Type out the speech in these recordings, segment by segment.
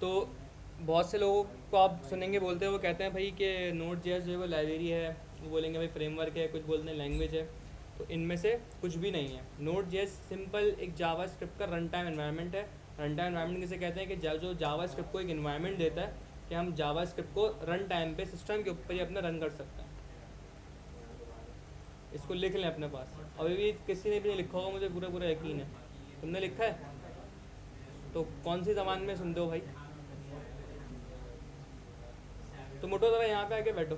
तो बहुत से लोगों को आप सुनेंगे बोलते हैं, वो कहते हैं भाई कि नोड जेएस जो है वो लाइब्रेरी है, वो बोलेंगे भाई फ्रेमवर्क है, कुछ बोलते हैं लैंग्वेज है। तो इनमें से कुछ भी नहीं है। नोड जेएस सिंपल एक जावा स्क्रिप्ट का रन टाइम एनवायरनमेंट है। रन टाइम एनवायरनमेंट किसे कहते हैं कि जो जावा स्क्रिप्ट को एक इन्वायरमेंट देता है कि हम जावा स्क्रिप्ट को रन टाइम पे सिस्टम के ऊपर ही अपना रन कर सकते हैं। इसको लिख लें अपने पास। अभी भी किसी ने भी नहीं लिखा होगा, मुझे पूरा पूरा यकीन है। तुमने लिखा है? तो कौन सी ज़बान में सुनते हो भाई? तुम उठो ज़रा, यहाँ पे आके बैठो,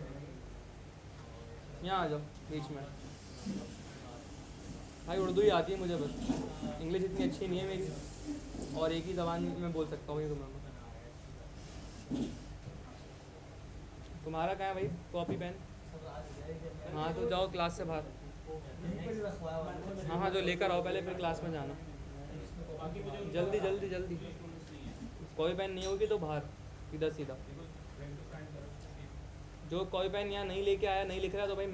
यहाँ आ जाओ बीच में। भाई उर्दू ही आती है मुझे बस, इंग्लिश इतनी अच्छी नहीं है मेरी, और एक ही ज़बान में बोल सकता हूँ ये तुम्हारा कहाँ है भाई कॉपी पेन? हाँ तो जाओ क्लास से बाहर। हाँ हाँ, जो लेकर आओ पहले, फिर क्लास में जाना। जल्दी जल्दी जल्दी। कॉपी पेन नहीं होगी तो बाहर, सीधा सीधा। जो कॉपी पेन यहाँ नहीं लेके आया, नहीं लिख रहा, तो भाई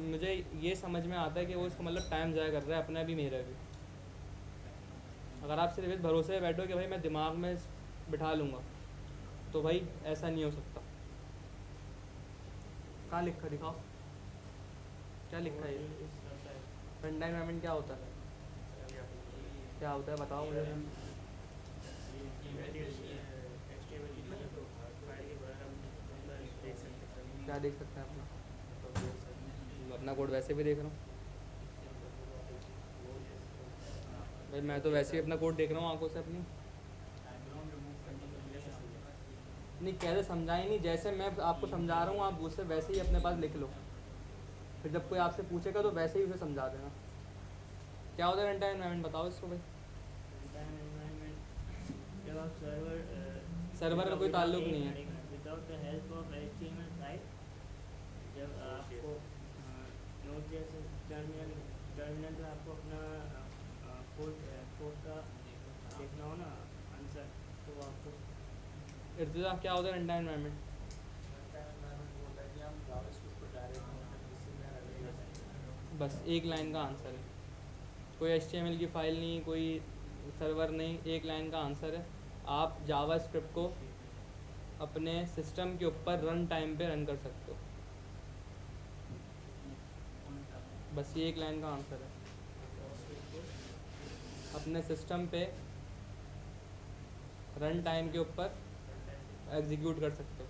मुझे ये समझ में आता है कि वो इसको मतलब टाइम ज़ाया कर रहा है अपना भी, मेरा भी। अगर आप सिर्फ इस भरोसे में बैठो कि भाई मैं दिमाग में बिठा लूँगा, तो भाई ऐसा नहीं हो सकता। कहाँ लिखा, दिखाओ क्या लिखा है ये? फ्रंट एंड एनवायरनमेंट क्या होता है? क्या होता है बताओ मुझे। क्या देख सकते हैं अपना कोड वैसे भी देख रहा हूँ भाई, मैं तो वैसे ही अपना कोड देख रहा हूँ आंखों से अपनी। नहीं, कैसे समझाएं? नहीं, जैसे मैं आपको समझा रहा हूँ आप उससे वैसे ही अपने पास लिख लो, फिर जब कोई आपसे पूछेगा तो वैसे ही उसे समझा देना। क्या होता है रन टाइम एनवायरनमेंट, बताओ इसको भाई। जब आप सर्वर का कोई ताल्लुक नहीं है। Without the help of HTML5, जब आपको नोट जैसे टर्मिनल पे आपको अपना कोड का देखना हो ना आंसर, तो वो आपको इर्तिजा, क्या होता है रन टाइम एनवायरनमेंट? बस एक लाइन का आंसर है, कोई HTML की फ़ाइल नहीं, कोई सर्वर नहीं, एक लाइन का आंसर है। आप जावा स्क्रिप्ट को अपने सिस्टम के ऊपर रन टाइम पे रन कर सकते हो, बस ये एक लाइन का आंसर है। अपने सिस्टम पे रन टाइम के ऊपर एग्जीक्यूट कर सकते हो।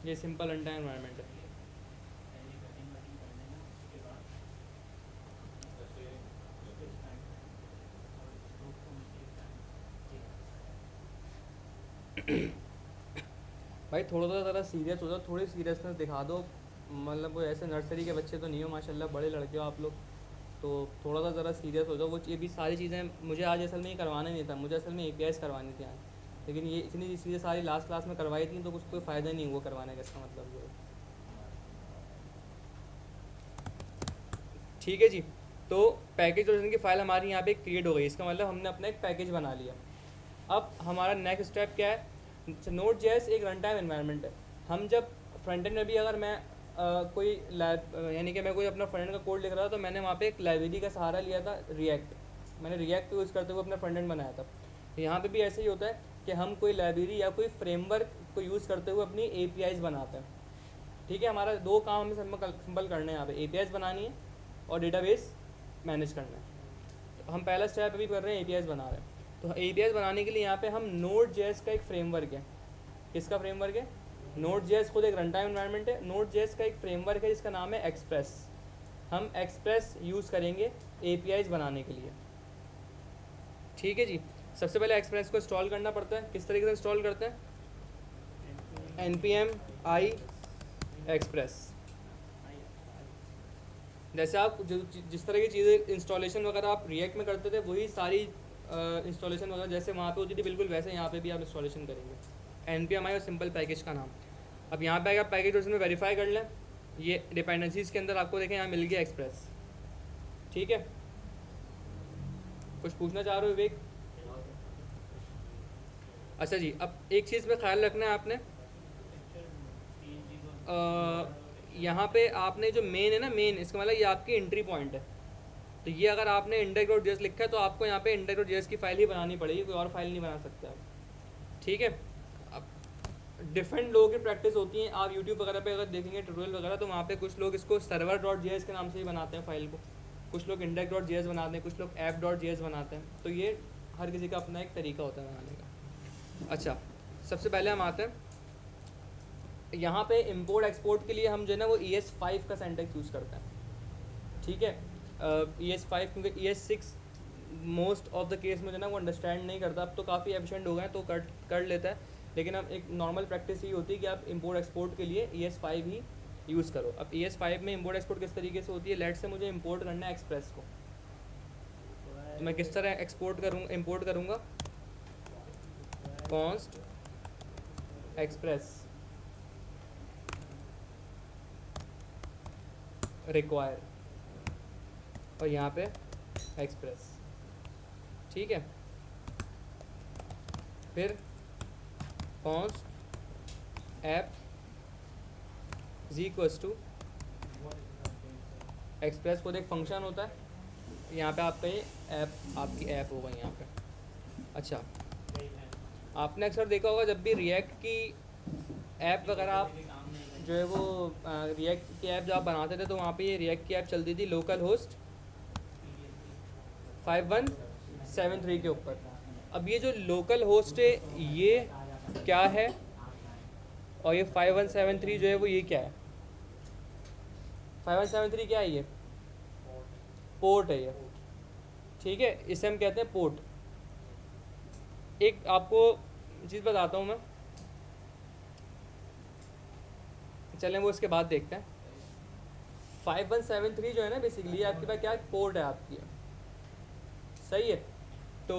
ये सिंपल रन टाइम एनवायरनमेंट है। भाई थोड़ा सा ज़रा सीरियस हो जाओ, थोड़ी सीरियसनेस दिखा दो। मतलब वो ऐसे नर्सरी के बच्चे तो नहीं हो, माशाल्लाह बड़े लड़के हो आप लोग, तो थोड़ा सा ज़रा सीरियस हो जाओ। वो ये भी सारी चीज़ें मुझे आज असल में ये करवाना नहीं था, मुझे असल में APIs करवानी थी आज, लेकिन ये इतनी चीज़ें सारी लास्ट क्लास में करवाई थी, तो कुछ कोई फ़ायदा नहीं हुआ करवाने का, इसका मतलब वो है। ठीक है जी। तो पैकेज वर्जन की फ़ाइल हमारी यहाँ पे क्रिएट हो गई, इसका मतलब हमने अपना एक पैकेज बना लिया। अब हमारा नेक्स्ट स्टेप क्या है? नोड जेएस एक रन टाइम एनवायरनमेंट है। हम जब फ्रंट एंड में भी अगर मैं कोई यानी कि मैं कोई अपना फ्रंट एंड का कोड लिख रहा था, तो मैंने वहाँ पे एक लाइब्रेरी का सहारा लिया था, रिएक्ट। मैंने रिएक्ट को यूज़ करते हुए अपना फ्रंट एंड बनाया था। तो यहाँ पे भी ऐसे ही होता है कि हम कोई लाइब्रेरी या कोई फ्रेमवर्क को यूज़ करते हुए अपनी APIs बनाते हैं। ठीक है, हमारा दो काम हमें सिंपल करने हैं यहाँ पे, APIs बनानी है और डेटाबेस मैनेज करना है। तो हम पहला स्टेप अभी कर रहे हैं, APIs बना रहे हैं। तो APIs बनाने के लिए यहाँ पे हम नोड जेएस का एक फ्रेमवर्क है। किसका फ्रेमवर्क है? नोड जेएस खुद एक रन टाइम एनवायरनमेंट है। नोड जेएस का एक फ्रेमवर्क है जिसका नाम है एक्सप्रेस। हम एक्सप्रेस यूज़ करेंगे APIs बनाने के लिए। ठीक है जी। सबसे पहले एक्सप्रेस को इंस्टॉल करना पड़ता है। किस तरीके से इंस्टॉल करते हैं? npm i express. जैसे आप जिस तरह की चीज़ें इंस्टॉलेशन वगैरह आप रिएक्ट में करते थे, वही सारी इंस्टॉलेशन वगैरह जैसे वहाँ पे होती थी, बिल्कुल वैसे यहाँ पे भी आप इंस्टॉलेशन करेंगे। npm i और सिंपल पैकेज का नाम। अब यहाँ पे आप पैकेज वर्जन में वेरीफाई कर लें। ये डिपेंडेंसीज़ के अंदर आपको देखें यहाँ मिल गया एक्सप्रेस। ठीक है, कुछ पूछना चाह रहे हो विवेक? अच्छा जी, अब एक चीज़ में ख्याल रखना है आपने, यहाँ पे आपने जो मेन है ना, मेन, इसका मतलब ये आपकी एंट्री पॉइंट है। तो ये अगर आपने index.js लिखा है तो आपको यहाँ पे index.js की फ़ाइल ही बनानी पड़ेगी, कोई और फाइल नहीं बना सकते आप, ठीक है। अब डिफरेंट लोगों की प्रैक्टिस होती है, आप यूट्यूब वगैरह पे अगर देखेंगे ट्यूटोरियल वगैरह तो वहाँ पे कुछ लोग इसको server.js के नाम से ही बनाते हैं फाइल को, कुछ लोग index.js बनाते हैं, कुछ लोग app.js बनाते हैं, तो ये हर किसी का अपना एक तरीका होता है बनाने का। अच्छा, सबसे पहले हम आते हैं यहाँ पे इम्पोर्ट एक्सपोर्ट के लिए हम जो है ना वो ES5 का सिंटैक्स यूज़ करते हैं, ठीक है। ES5 क्योंकि ES6 most of the case में जो है ना वो अंडरस्टैंड नहीं करता, अब तो काफ़ी एफिशिएंट हो गए हैं तो कर लेता है, लेकिन अब एक नॉर्मल प्रैक्टिस ये होती है कि आप इम्पोर्ट एक्सपोर्ट के लिए ES5 ही यूज़ करो। अब ES5 में इम्पोर्ट एक्सपोर्ट किस तरीके से होती है, लेट से मुझे इम्पोर्ट करना है एक्सप्रेस को, तो मैं किस तरह एक्सपोर्ट करूँगा, इम्पोर्ट करूँगा कॉन्स्ट एक्सप्रेस रिक्वायर और यहाँ पे एक्सप्रेस, ठीक है। फिर कॉन्स्ट ऐप = एक्सप्रेस खुद एक फंक्शन होता है, यहाँ पे आपका ये ऐप आपकी ऐप होगा यहाँ पे। अच्छा, आपने अक्सर देखा होगा जब भी रिएक्ट की ऐप वगैरह आप जो है वो रिएक्ट की ऐप जब आप बनाते थे तो वहाँ पे ये रिएक्ट की ऐप चलती थी लोकल होस्ट 5173 के ऊपर। अब ये जो लोकल होस्ट है ये क्या है और ये 5173 जो है वो ये क्या है, 5173 क्या है, ये पोर्ट है ये, ठीक है, इसे हम कहते हैं पोर्ट। एक आपको चीज़ बताता हूँ मैं, चलें वो इसके बाद देखते हैं। 5173 जो है ना बेसिकली आपके पास क्या पोर्ट है आपकी, सही है। तो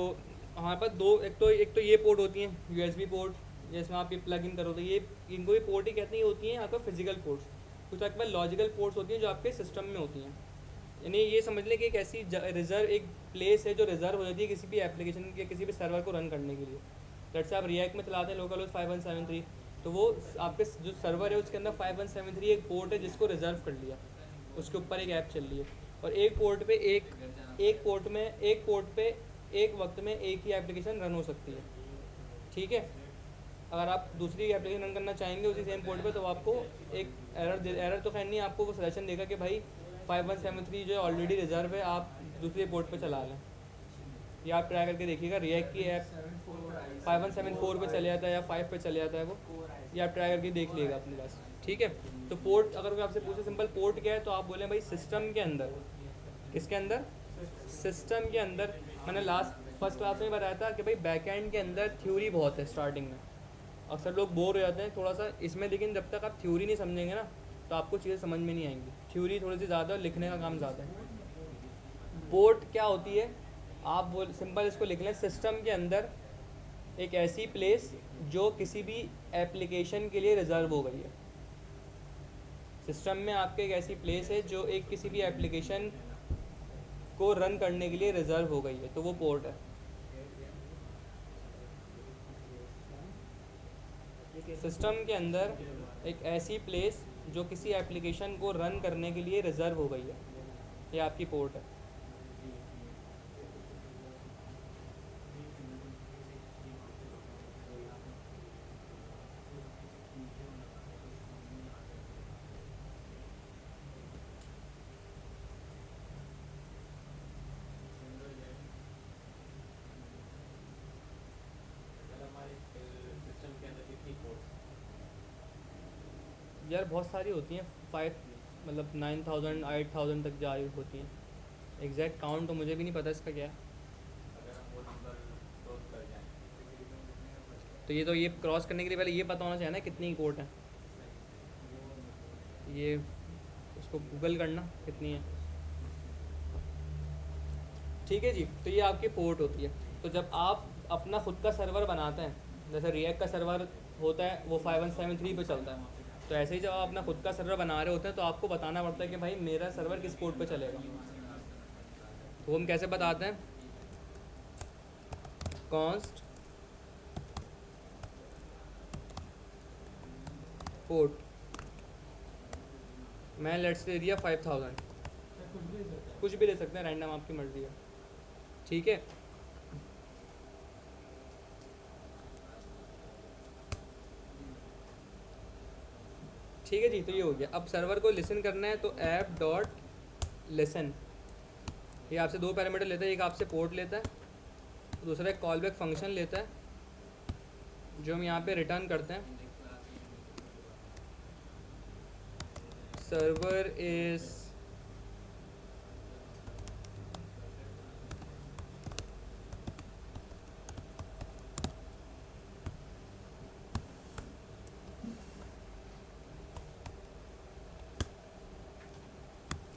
हमारे पास दो, एक तो ये पोर्ट होती हैं USB पोर्ट, जिसमें आप ये प्लग इन करो तो ये इनको भी पोर्ट ही कहते हैं, होती हैं आपका फिजिकल पोर्ट्स। कुछ आपके पास लॉजिकल पोर्ट्स होती हैं जो आपके सिस्टम में होती हैं, यानी ये समझ लें कि एक ऐसी रिजर्व एक प्लेस है जो रिजर्व हो जाती है किसी भी एप्लीकेशन या किसी भी सर्वर को रन करने के लिए। जैसे आप रिएक्ट में चलाते हैं लोकल होस्ट 5173, तो वो आपके जो सर्वर है उसके अंदर 5173 एक पोर्ट है जिसको रिजर्व कर लिया, उसके ऊपर एक ऐप चल रही है और एक पोर्ट पे एक पोर्ट पे एक वक्त में एक ही एप्लीकेशन रन हो सकती है, ठीक है। अगर आप दूसरी एप्लीकेशन रन करना चाहेंगे उसी सेम पोर्ट पे तो आपको एक एरर तो खैर नहीं, आपको वो सजेशन देगा कि भाई 5173 जो है ऑलरेडी रिजर्व है, आप दूसरे पोर्ट पे चला लें। या आप ट्राई करके देखिएगा, रिएक्ट की ऐप 5174 पे चले जाता है या 5 पे चले जाता है वो, ये आप ट्राई करके देख लीजिएगा अपने पास, ठीक है। तो पोर्ट अगर कोई आपसे पूछे सिंपल पोर्ट क्या है तो आप बोलें भाई सिस्टम के अंदर, किसके अंदर, सिस्टम के अंदर। मैंने फर्स्ट क्लास में बताया था कि भाई बैकएंड के अंदर थ्योरी बहुत है स्टार्टिंग में, अक्सर लोग बोर हो जाते हैं थोड़ा सा इसमें, लेकिन जब तक आप थ्योरी नहीं समझेंगे ना तो आपको चीज़ें समझ में नहीं आएंगी। थ्योरी थोड़ी सी ज़्यादा और लिखने का काम ज़्यादा है। पोर्ट क्या होती है, आप बोल सिंपल इसको लिख लें, सिस्टम के अंदर एक ऐसी प्लेस जो किसी भी एप्लीकेशन के लिए रिजर्व हो गई है। सिस्टम में आपके एक ऐसी प्लेस है जो एक किसी भी एप्लीकेशन को रन करने के लिए रिजर्व हो गई है, तो वो पोर्ट है। सिस्टम के अंदर एक ऐसी प्लेस जो किसी एप्लीकेशन को रन करने के लिए रिजर्व हो गई है, ये आपकी पोर्ट है। यार बहुत सारी होती हैं, 9000 8000 तक जा रही होती हैं, एग्जैक्ट काउंट तो मुझे भी नहीं पता इसका क्या है। तो ये क्रॉस करने के लिए पहले ये पता होना चाहिए ना कितनी पोर्ट है, ये उसको गूगल करना कितनी है, ठीक है जी। तो ये आपकी पोर्ट होती है। तो जब आप अपना खुद का सर्वर बनाते हैं, जैसे रिएक्ट का सर्वर होता है वो 5173 पे चलता है, तो ऐसे ही जब आप अपना खुद का सर्वर बना रहे होते हैं तो आपको बताना पड़ता है कि भाई मेरा सर्वर किस पोर्ट पे चलेगा। तो हम कैसे बताते हैं, कॉन्स्ट पोर्ट, मैं लेट्स दे दिया 5000, कुछ भी ले सकते हैं, रैंडम आपकी मर्ज़ी है। ठीक है, ठीक है जी। तो ये हो गया। अब सर्वर को लिसन करना है तो ऐप डॉट लिसन, ये आपसे दो पैरामीटर लेता है, एक आपसे पोर्ट लेता है, दूसरा एक कॉल बैक फंक्शन लेता है जो हम यहाँ पे रिटर्न करते हैं, सर्वर इज़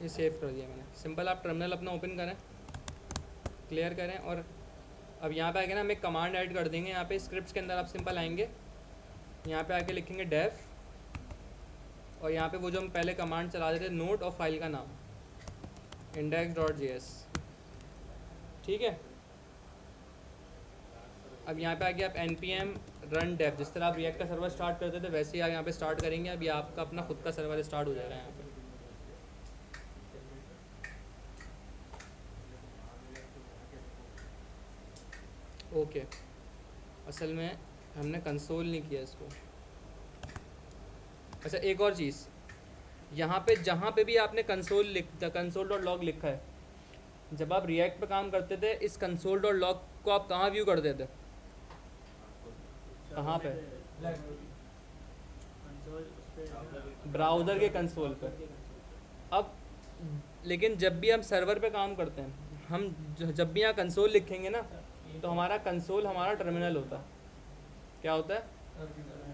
ये सेव कर दिया मैंने। सिंपल आप टर्मिनल अपना ओपन करें, क्लियर करें, और अब यहाँ पे आके ना हम एक कमांड ऐड कर देंगे। यहाँ पे स्क्रिप्ट्स के अंदर आप सिंपल आएंगे, यहाँ पे आके लिखेंगे डेफ, और यहाँ पे वो जो हम पहले कमांड चला देते नोट और फाइल का नाम index.js। ठीक है, अब यहाँ पे आके आप npm run dev, जिस तरह आप रिएक्ट का सर्वर स्टार्ट करते थे वैसे ही आप यहाँ पे स्टार्ट करेंगे। अब ये आपका अपना खुद का सर्वर स्टार्ट हो जाएगा यहाँ पे। ओके, असल में हमने कंसोल नहीं किया इसको। अच्छा, एक और चीज़, यहाँ पे जहाँ पे भी आपने console.log लिखा है, जब आप रिएक्ट पे काम करते थे इस console.log को आप कहाँ व्यू करते थे? कहाँ पे? ब्राउज़र के कंसोल पे। अब लेकिन जब भी हम सर्वर पे काम करते हैं, हम जब भी यहाँ कंसोल लिखेंगे ना, तो हमारा कंसोल हमारा टर्मिनल होता है। क्या होता है?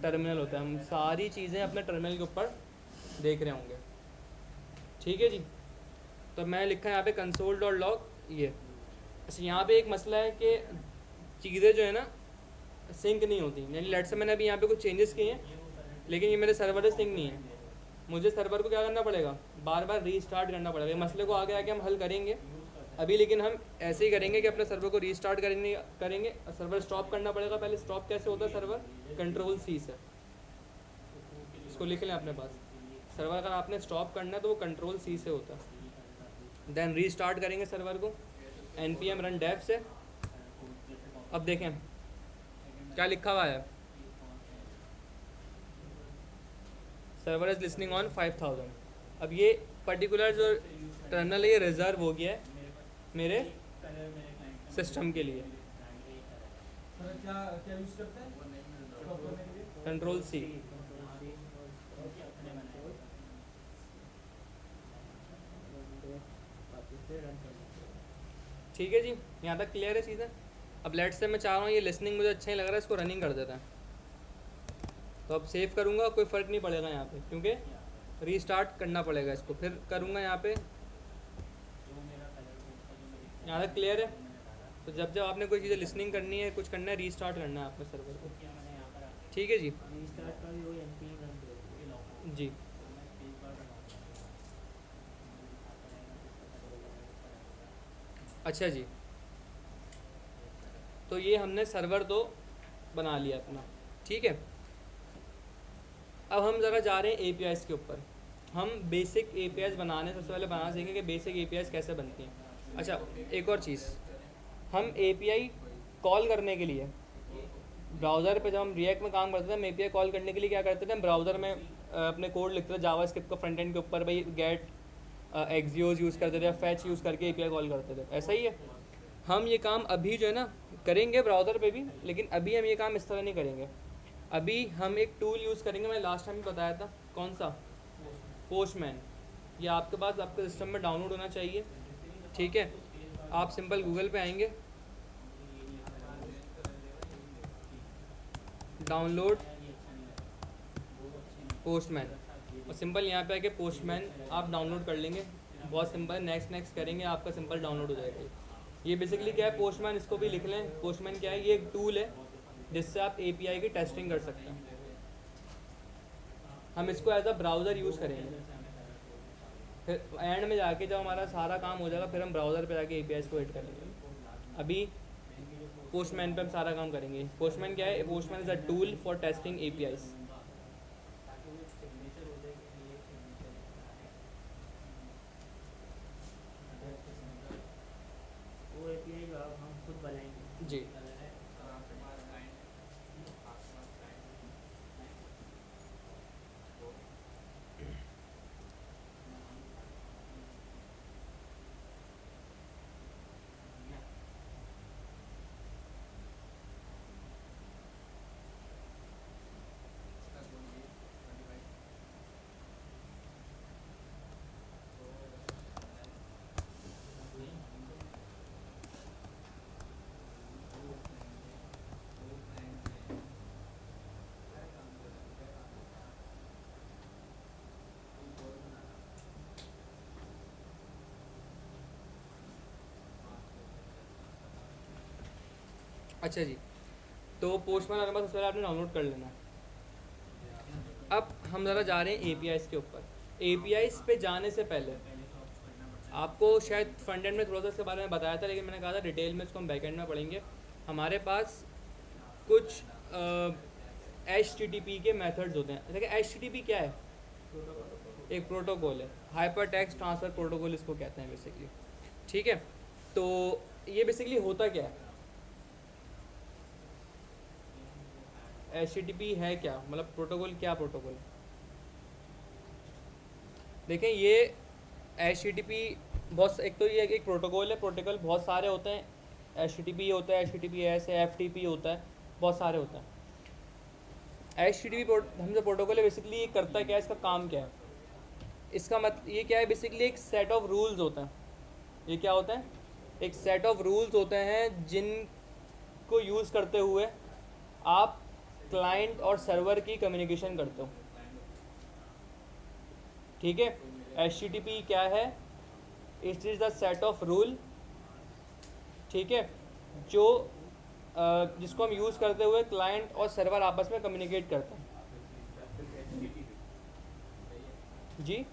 टर्मिनल होता है। हम सारी चीज़ें अपने टर्मिनल के ऊपर देख रहे होंगे। ठीक है जी। तो मैं लिखा है यहाँ पे console.log ये। अच्छा, यहाँ पे एक मसला है कि चीज़ें जो है ना सिंक नहीं होती। यानी लेट से मैंने अभी यहाँ पे कुछ चेंजेस किए हैं, लेकिन ये मेरे सर्वर से सिंक नहीं है। मुझे सर्वर को क्या करना पड़ेगा? बार बार रीस्टार्ट करना पड़ेगा। ये मसले को आगे आगे हम हल करेंगे अभी, लेकिन हम ऐसे ही करेंगे कि अपने सर्वर को रीस्टार्ट करेंगे और सर्वर स्टॉप करना पड़ेगा। पहले स्टॉप कैसे होता है सर्वर? Ctrl+C से। इसको लिख लें अपने पास। सर्वर अगर आपने स्टॉप करना है तो वो Ctrl+C से होता है। देन रीस्टार्ट करेंगे सर्वर को npm run dev से। अब देखें क्या लिखा हुआ है, सर्वर इज लिसनिंग ऑन 5000। अब ये पर्टिकुलर जो टर्मिनल है ये रिजर्व हो गया है मेरे सिस्टम के लिए। Ctrl+C। ठीक है जी, यहाँ तक क्लियर है चीज़ें। अब लेट से मैं चाह रहा हूँ ये लिसनिंग मुझे अच्छा ही लग रहा है, इसको रनिंग कर देता है। तो अब सेव करूँगा, कोई फ़र्क नहीं पड़ेगा यहाँ पे, क्योंकि रीस्टार्ट करना पड़ेगा इसको। फिर करूँगा यहाँ पे। यहाँ तक क्लियर है? तो जब जब आपने कोई चीज़ें लिसनिंग करनी है, कुछ करना है, रीस्टार्ट करना है आपने सर्वर को। ठीक है जी। जी अच्छा जी, तो ये हमने सर्वर तो बना लिया अपना। ठीक है, अब हम ज़रा जा रहे हैं APIs के ऊपर। हम बेसिक APIs बनाने सबसे पहले बना सीखेंगे कि बेसिक APIs कैसे बनती हैं। अच्छा, एक और चीज़, हम API कॉल करने के लिए ब्राउज़र पे जब हम रिएक्ट में काम करते थे, हम API कॉल करने के लिए क्या करते थे? हम ब्राउज़र में अपने कोड लिखते थे जावास्क्रिप्ट का फ्रंट एंड के ऊपर, भाई गेट एक्सियोस यूज़ करते थे या फैच यूज़ करके API कॉल करते थे। ऐसा ही है, हम ये काम अभी जो है ना करेंगे ब्राउज़र पे भी, लेकिन अभी हम ये काम इस तरह नहीं करेंगे। अभी हम एक टूल यूज़ करेंगे, मैं लास्ट टाइम बताया था, कौन सा? पोस्टमैन। ये आपके पास आपके सिस्टम में डाउनलोड होना चाहिए। ठीक है, आप सिंपल गूगल पे आएंगे, डाउनलोड पोस्टमैन, और सिंपल यहाँ पे आके पोस्टमैन आप डाउनलोड कर लेंगे। बहुत सिंपल, नेक्स्ट नेक्स्ट करेंगे, आपका सिंपल डाउनलोड हो जाएगा। ये बेसिकली क्या है? पोस्टमैन, इसको भी लिख लें। पोस्टमैन क्या है? ये एक टूल है जिससे आप API की टेस्टिंग कर सकते हैं। हम इसको एज अ ब्राउज़र यूज़ करेंगे। फिर एंड में जाके जब हमारा सारा काम हो जाएगा, फिर हम ब्राउज़र पे जाके APIs को एड करेंगे। अभी पोस्टमैन पे हम सारा काम करेंगे। पोस्टमैन क्या है? Postman is a tool for testing APIs। जी अच्छा जी, तो पोस्टमैन आने के बाद सबसे पहले आपने डाउनलोड कर लेना है। अब हम ज़रा जा रहे हैं एपीआईज़ के ऊपर। एपीआईज़ पे जाने से पहले आपको शायद फ्रंट एंड में थोड़ा सा इसके बारे में बताया था, लेकिन मैंने कहा था डिटेल में इसको हम बैक एंड में पढ़ेंगे। हमारे पास कुछ HTTP के मेथड्स होते हैं। देखिए HTTP क्या है? एक प्रोटोकॉल है, हाइपर टेक्स्ट ट्रांसफ़र प्रोटोकॉल इसको कहते हैं बेसिकली। ठीक है, तो ये बेसिकली होता क्या है? HTTP है क्या, मतलब प्रोटोकॉल, क्या प्रोटोकॉल? देखें ये HTTP बहुत, एक तो ये एक प्रोटोकॉल है, प्रोटोकॉल बहुत सारे होते हैं। HTTP होता है, HTTPS है, FTP होता है, बहुत सारे होते हैं। HTTP हम जो प्रोटोकॉल है बेसिकली ये करता है क्या है, इसका काम क्या है? इसका ये क्या है, बेसिकली एक सेट ऑफ रूल्स होता है। ये क्या होता है? एक सेट ऑफ रूल्स होते हैं जिनको यूज़ करते हुए आप क्लाइंट और सर्वर की कम्युनिकेशन करते हो। ठीक है, HTTP क्या है? It is the set of rule, ठीक है, जो जिसको हम यूज़ करते हुए क्लाइंट और सर्वर आपस में कम्युनिकेट करते हैं। जी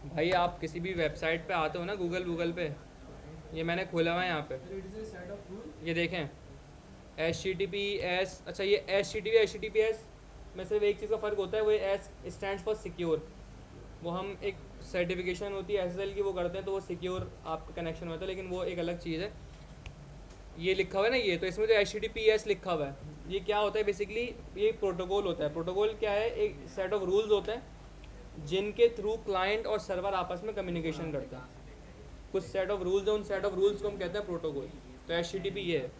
भाई आप किसी भी वेबसाइट पे आते हो ना, गूगल पे, ये मैंने खोला हुआ है यहाँ पे, ये देखें HTTPS। अच्छा ये HTTPS में सिर्फ एक चीज़ का फ़र्क होता है, वो S स्टैंड्स फॉर सिक्योर। वो हम एक सर्टिफिकेशन होती है SSL की, वो करते हैं तो वो सिक्योर आपका कनेक्शन होता है, लेकिन वो एक अलग चीज़ है। ये लिखा हुआ है ना, ये तो इसमें जो HTTPS लिखा हुआ है, ये क्या होता है बेसिकली? ये प्रोटोकॉल होता है। प्रोटोकॉल क्या है? एक सेट ऑफ रूल्स होते हैं जिनके थ्रू क्लाइंट और सर्वर आपस में कम्युनिकेशन करते हैं। कुछ सेट ऑफ रूल्स है, उन सेट ऑफ रूल्स को हम कहते हैं प्रोटोकॉल। तो HTTP ये है।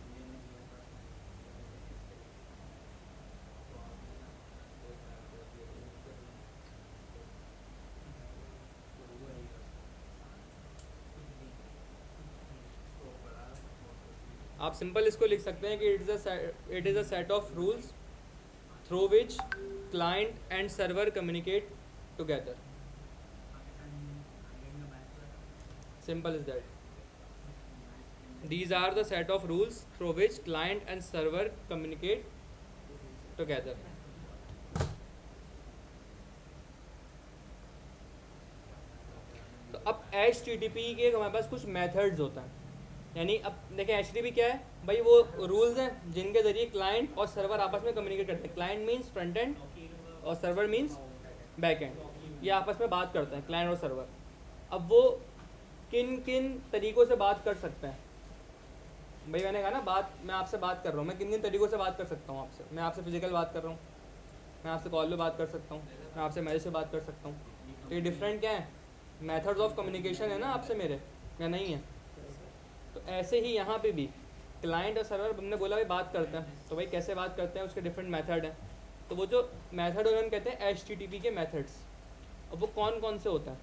आप सिंपल इसको लिख सकते हैं कि it is a set of rules through which client and server communicate together. Simple is that. These are the set of rules through which client and server communicate together. तो अब HTTP के हमारे पास कुछ मेथड्स होता है। यानी अब देखें HTTP क्या है भाई? वो रूल्स हैं जिनके ज़रिए क्लाइंट और सर्वर आपस में कम्युनिकेट करते हैं। क्लाइंट मीन्स फ्रंट एंड और सर्वर मीन्स बैक एंड। ये आपस में बात करते हैं क्लाइंट और सर्वर। अब वो किन किन तरीक़ों से बात कर सकते हैं भाई? मैंने कहा ना, मैं आपसे बात कर रहा हूँ, मैं किन किन तरीक़ों से बात कर सकता हूँ आपसे? मैं आपसे फिजिकल बात कर रहा हूँ, मैं आपसे कॉल पे बात कर सकता हूँ, मैं आपसे मैसेज से बात कर सकता हूँ। तो ये डिफरेंट क्या है? मेथड्स ऑफ कम्युनिकेशन है ना आपसे मेरे, या नहीं है? तो ऐसे ही यहाँ पे भी क्लाइंट और सर्वर, हमने बोला भाई बात करते हैं, तो भाई कैसे बात करते हैं, उसके डिफरेंट मेथड हैं। तो वो जो मेथड उन्होंने कहते हैं HTTP के मेथड्स। अब वो कौन कौन से होते हैं?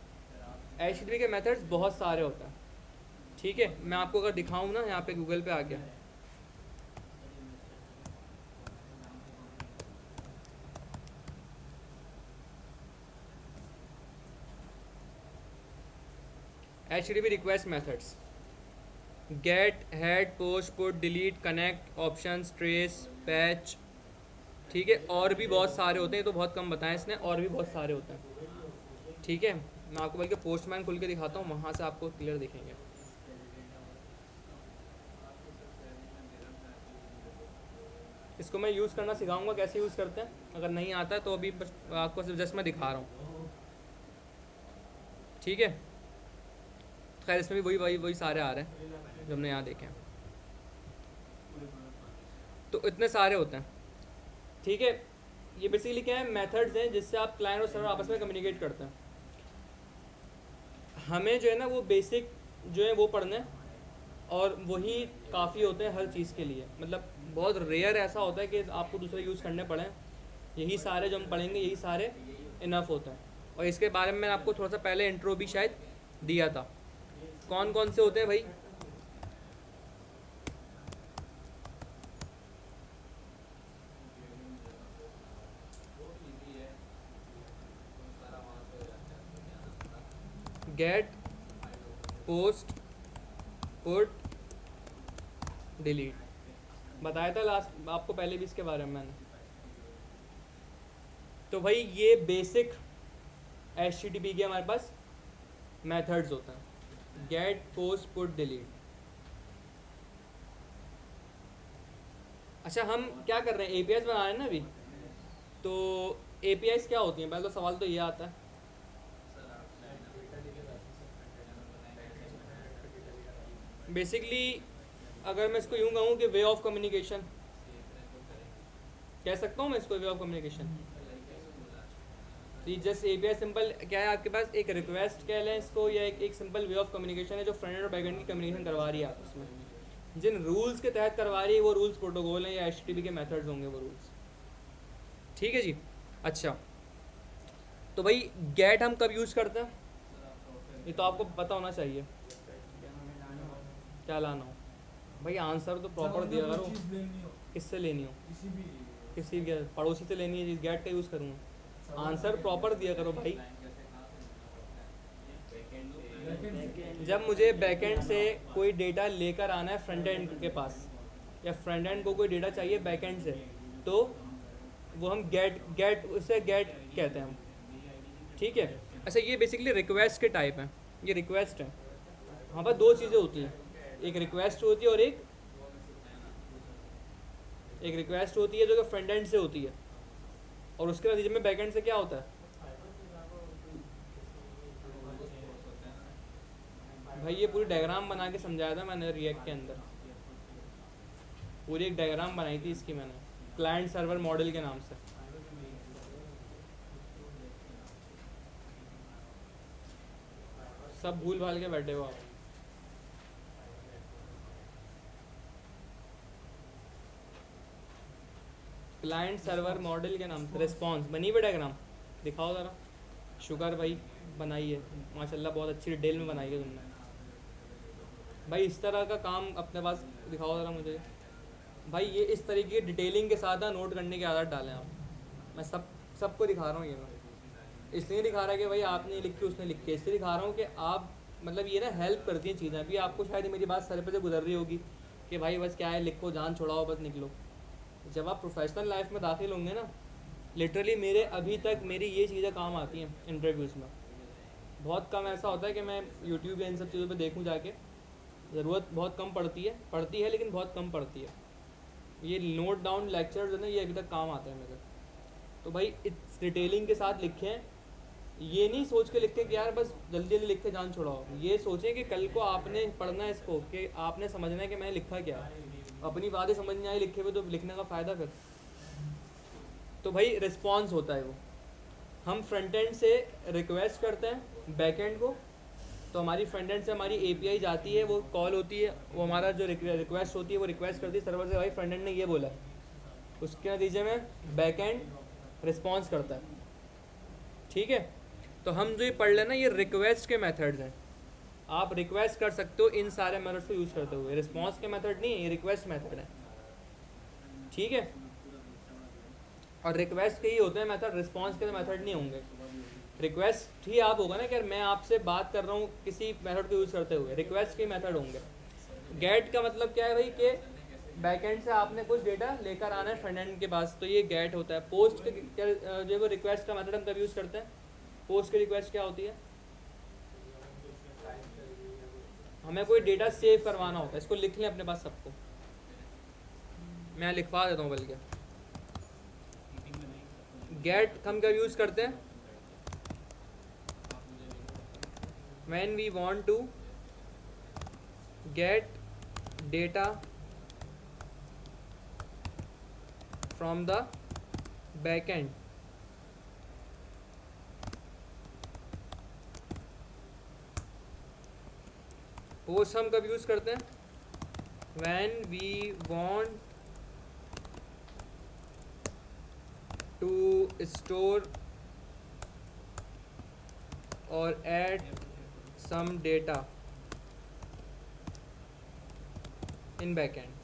HTTP के मेथड्स बहुत सारे होते हैं। ठीक है, मैं आपको अगर दिखाऊँ ना, यहाँ पे गूगल पे आ गया, HTTP request methods: get, head, post, put, delete, connect, options, trace, patch. ठीक है, और भी बहुत सारे होते हैं, तो बहुत कम बताएं इसने, और भी बहुत सारे होते हैं। ठीक है, मैं आपको बल्कि पोस्टमैन खुल के दिखाता हूँ, वहाँ से आपको क्लियर दिखेंगे। इसको मैं यूज़ करना सिखाऊंगा कैसे यूज़ करते हैं, अगर नहीं आता है तो अभी बस आपको सिर्फ जस्ट मैं दिखा रहा हूँ। ठीक है, खैर इसमें भी वही सारे आ रहे हैं जो हमने यहाँ देखे हैं। तो इतने सारे होते हैं, ठीक है। ये बेसिकली क्या है, मेथड्स हैं जिससे आप क्लाइंट और सर्वर आपस में कम्युनिकेट करते हैं। हमें जो है ना वो बेसिक जो है वो पढ़ने हैं, और वही काफ़ी होते हैं हर चीज़ के लिए। मतलब बहुत रेयर ऐसा होता है कि आपको दूसरे यूज़ करने पड़े। यही सारे जो हम पढ़ेंगे यही सारे इनफ होता है। और इसके बारे में मैंने आपको थोड़ा सा पहले इंट्रो भी शायद दिया था। कौन कौन से होते हैं भाई? Get, post, put, delete. बताया था लास्ट आपको पहले भी इसके बारे में मैंने। तो भाई ये बेसिक HTTP के हमारे पास मेथड्स होते हैं, गेट, पोस्ट, पुट, डिलीट। अच्छा हम क्या कर रहे हैं, APIs बना रहे हैं ना अभी। तो APIs क्या होती हैं, पहले तो सवाल तो ये आता है। बेसिकली अगर मैं इसको यूँ कहूँ कि वे ऑफ कम्युनिकेशन कह सकता हूँ मैं इसको, way of communication. Just API simple क्या है, आपके पास एक रिक्वेस्ट कह लें इसको, या एक सिंपल वे ऑफ कम्युनिकेशन है जो फ्रंट एंड और बैक एंड की कम्युनिकेशन करवा रही है आपस में। जिन रूल्स के तहत करवा रही है वो रूल्स प्रोटोकॉल हैं या HTTP के मेथड्स होंगे वो रूल्स, ठीक है जी। अच्छा तो भाई गेट हम कब यूज़ करते हैं, ये तो आपको पता होना चाहिए। क्या लाना हो भाई, आंसर तो प्रॉपर दिया करो। किससे लेनी हो, किसी भी पड़ोसी से लेनी है, जिस गेट का यूज़ करूँगा। आंसर प्रॉपर दिया करो भाई। जब मुझे बैकएंड से कोई डेटा लेकर आना है फ्रंट एंड के पास, या फ्रंट एंड को कोई डेटा चाहिए बैकएंड से, तो वो हम उसे गेट कहते हैं हम, ठीक है। अच्छा ये बेसिकली रिक्वेस्ट के टाइप हैं, ये रिक्वेस्ट है। वहाँ पर दो चीज़ें होती हैं, एक रिक्वेस्ट होती है और एक रिक्वेस्ट होती है जो कि फ्रंट एंड से होती है, और उसके नतीजे में बैकएंड से क्या होता है। भाई ये पूरी डायग्राम बना के समझाया था मैंने रिएक्ट के अंदर, पूरी एक डायग्राम बनाई थी इसकी मैंने, क्लाइंट सर्वर मॉडल के नाम से। सब भूल भाल के बैठे हो आप। क्लाइंट सर्वर मॉडल के नाम से रिस्पॉन्स बनी हुई डायग्राम, दिखाओ ज़रा। शुगर भाई बनाई है माशाल्लाह, बहुत अच्छी डिटेल में बनाई है तुमने भाई। इस तरह का काम अपने पास दिखाओ ज़रा मुझे भाई। ये इस तरीके की डिटेलिंग के साथ ना नोट करने की आदत डालें आप। मैं सबको दिखा रहा हूँ ये, मैं इसलिए दिखा रहा कि भाई आपने लिख के उसने लिख के, इसलिए दिखा रहा हूँ कि आप मतलब ये ना हेल्प करती हैं चीज़ें। अभी आपको शायद मेरी बात सर पे से गुजर रही होगी कि भाई बस क्या है, लिखो जान छोड़ाओ बस निकलो। जब आप प्रोफेशनल लाइफ में दाखिल होंगे ना, लिटरली मेरे अभी तक मेरी ये चीज़ें काम आती हैं इंटरव्यूज़ में। बहुत कम ऐसा होता है कि मैं यूट्यूब या इन सब चीज़ों पे देखूं जाके, ज़रूरत बहुत कम पड़ती है लेकिन बहुत कम पड़ती है। ये नोट डाउन लेक्चर्स है ना, ये अभी तक काम आते हैं मेरे। तो भाई इस डिटेलिंग के साथ लिखें, ये नहीं सोच के लिखें कि यार बस जल्दी जल्दी लिख के जान छोड़ाओ। ये सोचें कि कल को आपने पढ़ना है इसको, कि आपने समझना है कि मैंने लिखा क्या। अपनी बातें समझ नहीं आई लिखे हुए तो लिखने का फ़ायदा फिर। तो भाई रिस्पॉन्स होता है वो, हम फ्रंट एंड से रिक्वेस्ट करते हैं बैक एंड को, तो हमारी फ्रंट एंड से हमारी API जाती है, वो कॉल होती है, वो हमारा जो रिक्वेस्ट होती है वो रिक्वेस्ट करती है सर्वर से, भाई फ्रंट एंड ने ये बोला, उसके नतीजे में बैक एंड रिस्पॉन्स करता है, ठीक है। तो हम जो ये पढ़ लेना ये रिक्वेस्ट के मेथड्स हैं। आप रिक्वेस्ट कर सकते हो इन सारे मेथड्स को यूज़ करते हुए। रिस्पॉन्स के मेथड नहीं है, ये रिक्वेस्ट मेथड है, ठीक है। और रिक्वेस्ट के ही होते हैं मेथड, रिस्पॉन्स के मेथड नहीं होंगे। रिक्वेस्ट ही आप होगा ना कि मैं आपसे बात कर रहा हूँ किसी मेथड को यूज़ करते हुए, रिक्वेस्ट के मेथड होंगे। गेट का मतलब क्या है भाई कि बैकएंड से आपने कुछ डेटा लेकर आना है फ्रंट एंड के पास, तो ये गेट होता है। पोस्ट के जो वो रिक्वेस्ट का मेथड हम कब यूज़ करते हैं, पोस्ट की रिक्वेस्ट क्या होती है, हमें कोई डेटा सेव करवाना होता है। इसको लिख लें अपने पास सबको, मैं लिखवा देता हूँ बल्कि। गेट हम कब यूज़ करते हैं, when we want to get data from the backend. Post हम कब यूज़ करते हैं? when we want to store or add some data in backend.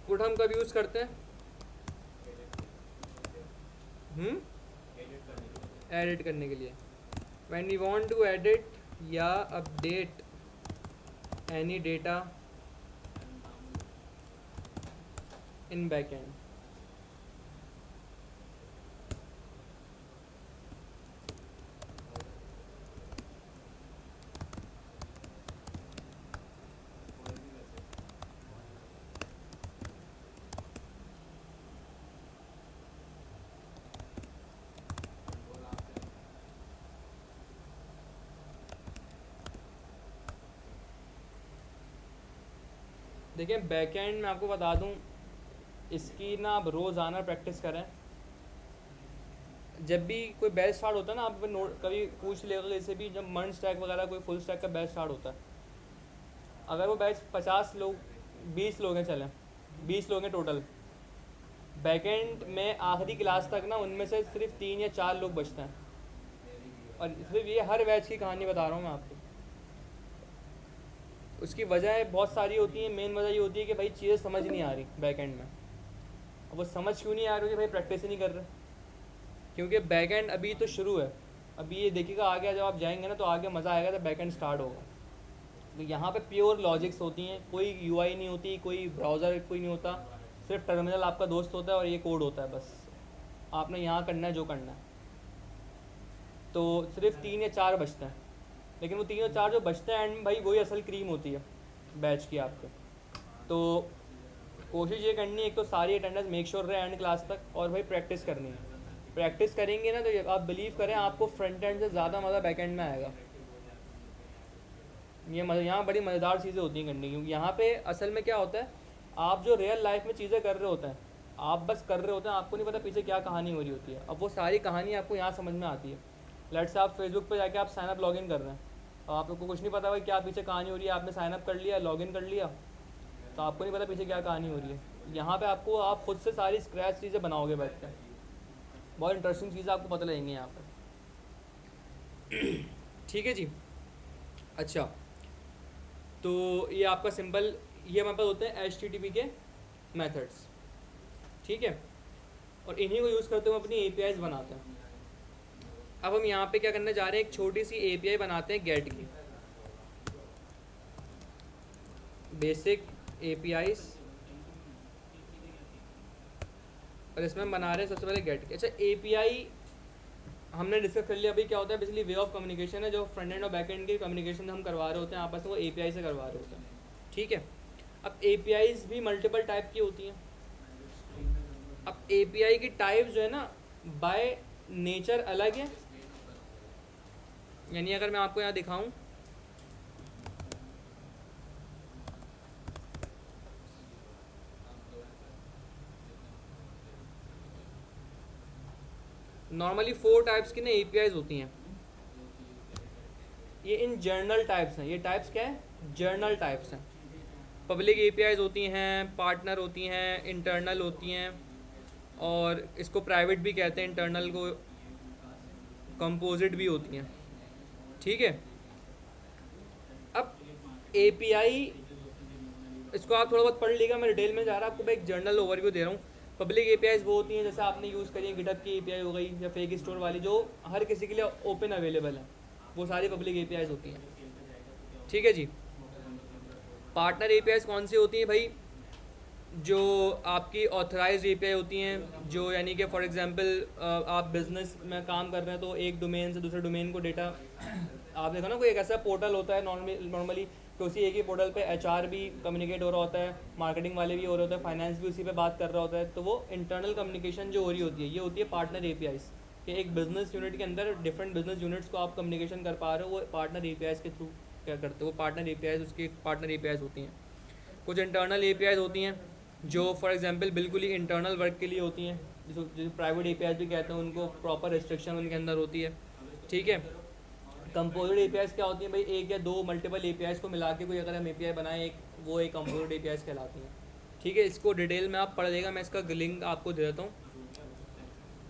Put हम कब यूज़ करते हैं? एडिट करने के लिए. when we want to edit या update any data in backend. देखिए बैकएंड में आपको बता दूं, इसकी ना आप रोज़ाना प्रैक्टिस करें. जब भी कोई बैच स्टार्ट होता है ना, आप नोट कभी पूछ लेगा जैसे भी, जब मर्ज स्टैक वगैरह कोई फुल स्टैक का बैच स्टार्ट होता है, अगर वो बैच 50 लोग 20 लोग हैं, चलें 20 लोग हैं टोटल, बैकएंड में आखिरी क्लास तक ना उनमें से सिर्फ 3 या 4 लोग बचते हैं. और सिर्फ ये हर बैच की कहानी बता रहा हूँ मैं आपको. उसकी वजह बहुत सारी होती है. मेन वजह ये होती है कि भाई चीज़ें समझ नहीं आ रही बैकएंड में. अब वो समझ क्यों नहीं आ रही है? भाई प्रैक्टिस ही नहीं कर रहे. क्योंकि बैकएंड अभी तो शुरू है. अभी ये देखिएगा आगे जब आप जाएंगे ना तो आगे मज़ा आएगा जब बैकएंड स्टार्ट होगा. तो यहाँ पे प्योर लॉजिक्स होती हैं, कोई यूआई नहीं होती, कोई ब्राउज़र कोई नहीं होता, सिर्फ टर्मिनल आपका दोस्त होता है और ये कोड होता है. बस आपने यहाँ करना है जो करना है. तो सिर्फ 3 या 4 बचते हैं, लेकिन वो 3 या 4 जो बचते हैं एंड भाई वही असल क्रीम होती है बैच की आपके. तो कोशिश ये करनी है, एक तो सारी अटेंडेंस मेक श्योर रहे एंड क्लास तक, और भाई प्रैक्टिस करनी है. प्रैक्टिस करेंगे ना तो आप बिलीव करें आपको फ्रंट एंड से ज़्यादा मज़ा बैक एंड में आएगा. ये यहाँ बड़ी मज़ेदार चीज़ें होती हैं करनी, क्योंकि यहाँ पे असल में क्या होता है, आप जो रियल लाइफ में चीज़ें कर रहे होते हैं, आप बस कर रहे होते हैं, आपको नहीं पता पीछे क्या कहानी हो रही होती है. अब वो सारी कहानी आपको यहाँ समझ में आती है. लेट्स से आप फेसबुक पे जाके आप साइन अप लॉगिन कर रहे हैं, और आप लोग को कुछ नहीं पता भाई क्या पीछे कहानी हो रही है. आपने साइन अप कर लिया, लॉगिन कर लिया, तो आपको नहीं पता पीछे क्या कहानी हो रही है. यहाँ पे आपको आप खुद से सारी स्क्रैच चीज़ें बनाओगे बैठ कर. बहुत इंटरेस्टिंग चीज़ें आपको पता लगेंगी यहाँ पर. ठीक है जी. अच्छा, तो ये आपका सिंपल, ये हमारे पास होते हैं HTTP के मेथड्स. ठीक है, और इन्हीं को यूज़ करते हुए अपनी APIs बनाते हैं. अब हम यहाँ पे क्या करने जा रहे हैं, एक छोटी सी API बनाते हैं गेट की. बेसिक APIs, और इसमें हम बना रहे हैं सबसे पहले गेट की. अच्छा, API हमने डिस्कस कर लिया अभी क्या होता है. बेसिकली वे ऑफ कम्युनिकेशन है, जो फ्रंट एंड और बैक एंड की कम्युनिकेशन हम करवा रहे होते हैं आपस में, वो API से करवा रहे होते हैं. ठीक है. अब APIs भी मल्टीपल टाइप की होती हैं. अब API की टाइप जो है ना बाय नेचर अलग है. यानी अगर मैं आपको यहाँ दिखाऊं, नॉर्मली 4 टाइप्स की ना APIs होती हैं. ये इन जर्नल टाइप्स हैं. ये टाइप्स क्या है? जर्नल टाइप्स हैं. पब्लिक APIs होती हैं, पार्टनर होती हैं, इंटरनल होती हैं, और इसको प्राइवेट भी कहते हैं, इंटरनल को कंपोजिट भी होती हैं. ठीक है. अब API इसको आप थोड़ा बहुत पढ़ लीजिएगा, मैं डिटेल में जा रहा, आपको मैं एक जर्नल ओवरव्यू दे रहा हूँ. पब्लिक APIs वो होती हैं जैसे आपने यूज़ करी है गिटहब की API हो गई, या फेक स्टोर वाली जो हर किसी के लिए ओपन अवेलेबल है, वो सारी पब्लिक APIs होती हैं. ठीक है जी. पार्टनर APIs कौन सी होती हैं भाई? जो आपकी ऑथराइज्ड API होती हैं, जो यानी कि फॉर एग्जांपल आप बिज़नेस में काम कर रहे हैं तो एक डोमेन से दूसरे डोमेन को डेटा आप देखो ना, कोई एक ऐसा पोर्टल होता है नॉर्मली, तो उसी एक ही पोर्टल पे एचआर भी कम्युनिकेट हो रहा होता है, मार्केटिंग वाले भी हो रहे होते हैं, फाइनेंस भी उसी पे बात कर रहा होता है। तो वो इंटरनल कम्युनिकेशन जो हो रही होती है, ये होती है पार्टनर एपीआईज, कि एक बिजनेस यूनिट के अंदर डिफरेंट बिजनेस यूनिट्स को आप कम्युनिकेशन कर पा रहे हो, वो पार्टनर एपीआईज के थ्रू क्या करते हो, वो पार्टनर एपीआईज उसकी पार्टनर एपीआईज होती हैं। कुछ इंटरनल एपीआईज होती हैं जो फॉर एग्जांपल बिल्कुल ही इंटरनल वर्क के लिए होती हैं, जिसको प्राइवेट एपीआईज भी कहते हैं, उनको प्रॉपर रिस्ट्रिक्शन उनके अंदर होती है। ठीक है। कंपोजिट एपीआईज क्या होती हैं भाई, एक या दो मल्टीपल एपीआईज को मिला के कोई अगर हम एपीआई बनाएं एक, वो एक कंपोजिट एपीआईज कहलाती हैं। ठीक है, इसको डिटेल में आप पढ़ लेगा, मैं इसका लिंक आपको दे देता हूँ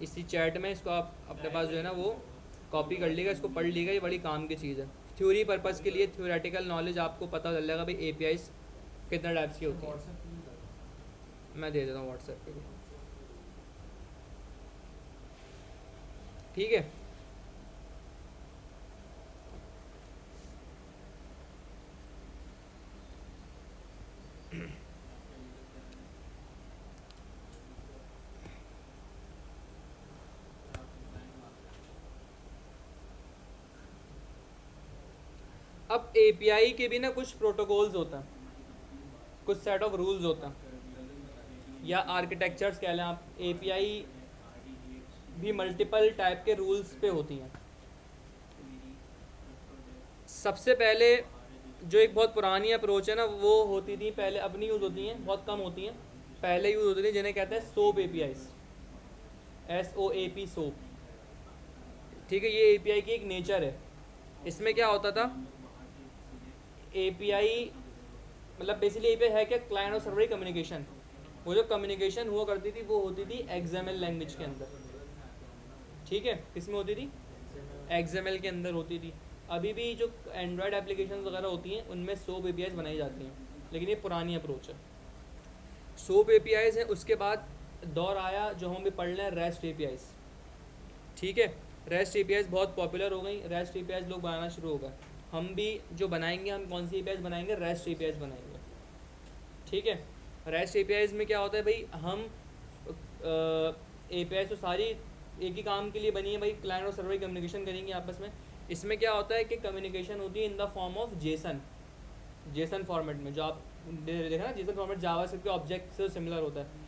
इसी चैट में, इसको आप अपने पास जो है ना वो कॉपी कर लीजिएगा, इसको पढ़ लीजिएगा, ये बड़ी काम की चीज़ है। थ्योरी पर्पज़ के लिए थ्योरेटिकल नॉलेज आपको पता चल जाएगा भाई एपीआईज कितने टाइप्स की होती है। मैं दे देता हूँ व्हाट्सएप पे भी। ठीक है। अब एपीआई के भी ना कुछ प्रोटोकॉल्स होते हैं, कुछ सेट ऑफ रूल्स होते हैं, या आर्किटेक्चर्स कह लें आप। एपीआई भी मल्टीपल टाइप के रूल्स पे होती हैं। सबसे पहले जो एक बहुत पुरानी अप्रोच है ना, वो होती थी पहले, अब नहीं यूज़ होती हैं, बहुत कम होती हैं, पहले यूज़ होती थी, जिन्हें कहते हैं सोप एपीआईज, SOAP सोप। ठीक है, ये एपीआई की एक नेचर है। इसमें क्या होता था, एपीआई मतलब बेसिकली एपीआई है क्या, क्लाइंट और सर्वर कम्युनिकेशन। वो जो कम्युनिकेशन हुआ करती थी वो होती थी XML लैंग्वेज के अंदर। ठीक है, किस में होती थी, XML के अंदर होती थी। अभी भी जो एंड्रॉयड एप्लीकेशन वगैरह होती हैं उनमें सोप एपीआईज बनाई जाती हैं, लेकिन ये पुरानी अप्रोच है। सोप एपीआईज है, उसके बाद दौर आया जो हम भी पढ़ रहे हैं, रेस्ट एपीआईज। ठीक है, रेस्ट एपीआईज बहुत पॉपुलर हो गई, रेस्ट एपीआईज लोग बनाना शुरू हो गए। हम भी जो बनाएंगे, हम कौन सी एपीआईज बनाएंगे, रेस्ट एपीआईज बनाएंगे। ठीक है, रेस्ट एपीआईज में क्या होता है भाई, हम एपीआईज तो सारी एक ही काम के लिए बनी है भाई, क्लाइंट और सर्वर कम्युनिकेशन करेंगे आपस में। इसमें क्या होता है कि कम्युनिकेशन होती है in the form of JSON format में, जो आप देखा ना, जेसन फॉर्मेट जावास्क्रिप्ट के ऑब्जेक्ट से सिमिलर होता है,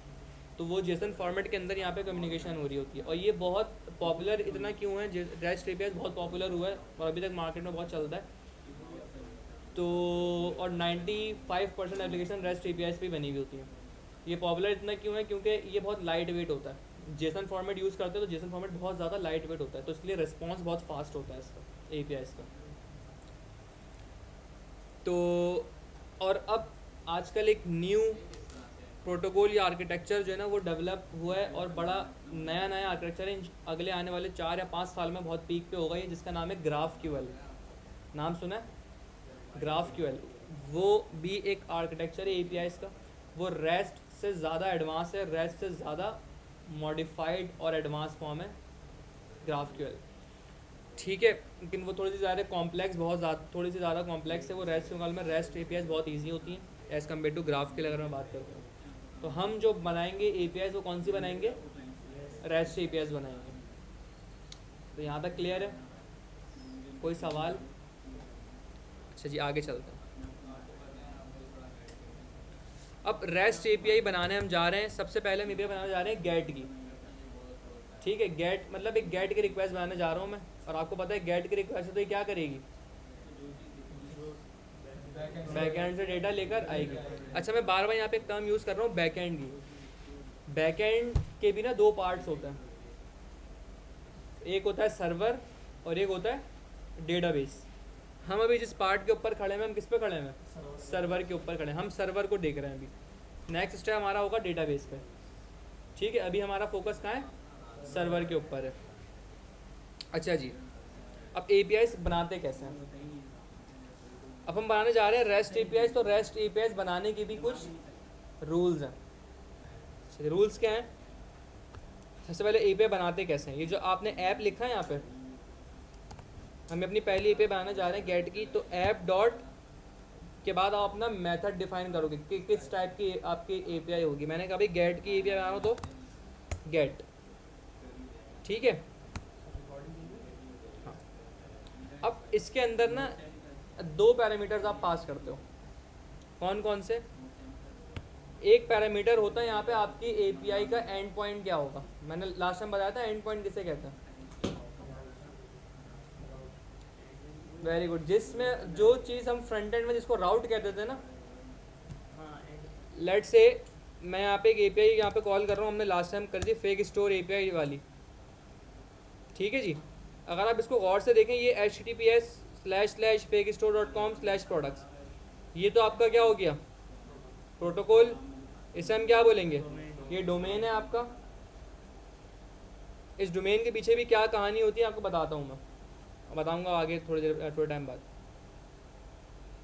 तो वो जेसन फॉर्मेट के अंदर यहाँ पे कम्युनिकेशन हो रही होती है। और ये बहुत पॉपुलर इतना क्यों है, रेस्ट एपीआई बहुत पॉपुलर हुआ है और अभी तक मार्केट में बहुत चलता है। तो और 95% एप्लीकेशन रेस्ट एपीआई पे बनी हुई होती हैं। ये पॉपुलर इतना क्यों है, क्योंकि ये बहुत लाइट वेट होता है। जेसन फॉर्मेट यूज़ करते हैं तो जेसन फॉर्मेट बहुत ज़्यादा लाइट वेट होता है, तो इसलिए रिस्पॉन्स बहुत फास्ट होता है इसका, एपीआईज़ का। तो और अब आजकल एक न्यू प्रोटोकॉल या आर्किटेक्चर जो है ना वो डेवलप हुआ है, और बड़ा नया आर्किटेक्चर है, अगले आने वाले 4 या 5 साल में बहुत पीक पे होगा ये, जिसका नाम है GraphQL। नाम सुना है GraphQL? वो भी एक आर्किटेक्चर है एपीआईज़ का। वो रेस्ट से ज़्यादा एडवांस है, रेस्ट से ज़्यादा मॉडिफाइड और एडवांस फॉर्म है GraphQL। ठीक है, लेकिन वो थोड़ी सी ज़्यादा कॉम्प्लेक्स, थोड़ी सी ज़्यादा कॉम्प्लेक्स है वो। रेस्ट के मुकाबले में रेस्ट एपीआईज़ बहुत ईजी होती हैं एज़ कम्पेयर टू GraphQL अगर मैं बात करूँ। तो हम जो बनाएंगे एपीआईज़ वो कौन सी बनाएंगे, रेस्ट एपीआईज़ बनाएंगे। तो यहाँ तक क्लियर है, कोई सवाल? अच्छा जी, आगे चलते हैं। अब रेस्ट एपीआई बनाने हम जा रहे हैं, सबसे पहले हम एपीआई बनाने जा रहे हैं गेट की। ठीक है, गेट मतलब एक गेट की रिक्वेस्ट बनाने जा रहा हूँ मैं, और आपको पता है गेट की रिक्वेस्ट तो ये क्या करेगी, बैकएंड से डेटा लेकर आएगी। अच्छा, मैं बार बार यहाँ पे एक टर्म यूज़ कर रहा हूँ बैकएंड की। बैकएंड के भी ना 2 पार्ट्स होते हैं, एक होता है सर्वर और एक होता है डेटाबेस। हम अभी जिस पार्ट के ऊपर खड़े हैं, हम किस पे खड़े हैं, सर्वर के ऊपर खड़े हैं, हम सर्वर को देख रहे हैं। अभी नेक्स्ट स्टेप हमारा होगा डेटाबेस पे। ठीक है, अभी हमारा फोकस कहाँ है, सर्वर के ऊपर है। अच्छा जी, अब एपीआईज बनाते कैसे हैं? अब हम बनाने जा रहे हैं रेस्ट एपीआईज। तो रेस्ट एपीआईज बनाने के भी कुछ रूल्स हैं। रूल्स क्या हैं? सबसे पहले एपीआई बनाते कैसे हैं, ये जो आपने ऐप लिखा है यहाँ पे, हम अपनी पहली एपीआई बनाने जा रहे हैं गेट की। तो ऐप डॉट के बाद आप अपना मेथड डिफाइन करोगे कि किस टाइप की आपकी एपीआई होगी। मैंने कहा भाई गेट की एपीआई बनाना, तो गेट। ठीक है, हाँ। अब इसके अंदर ना 2 पैरामीटर्स आप पास करते हो। कौन कौन से? एक पैरामीटर होता है यहाँ पे आपकी एपीआई का एंड पॉइंट क्या होगा। मैंने लास्ट टाइम बताया था एंड पॉइंट किसे कहते हैं। Very good. जिसमें जो चीज़ हम फ्रंट एंड में जिसको राउट कहते थे ना, हाँ लेट से मैं यहाँ पे एक एपीआई यहाँ पे कॉल कर रहा हूँ, हमने लास्ट टाइम कर दी फेक स्टोर एपीआई वाली, ठीक है जी। अगर आप इसको गौर से देखें, ये https://fakestore.com/products, ये तो आपका क्या हो गया प्रोटोकॉल, इसे हम क्या बोलेंगे, ये डोमेन है आपका। इस डोमेन के पीछे भी क्या कहानी होती है आपको बताता हूँ मैं, बताऊँगा आगे थोड़े टाइम बाद।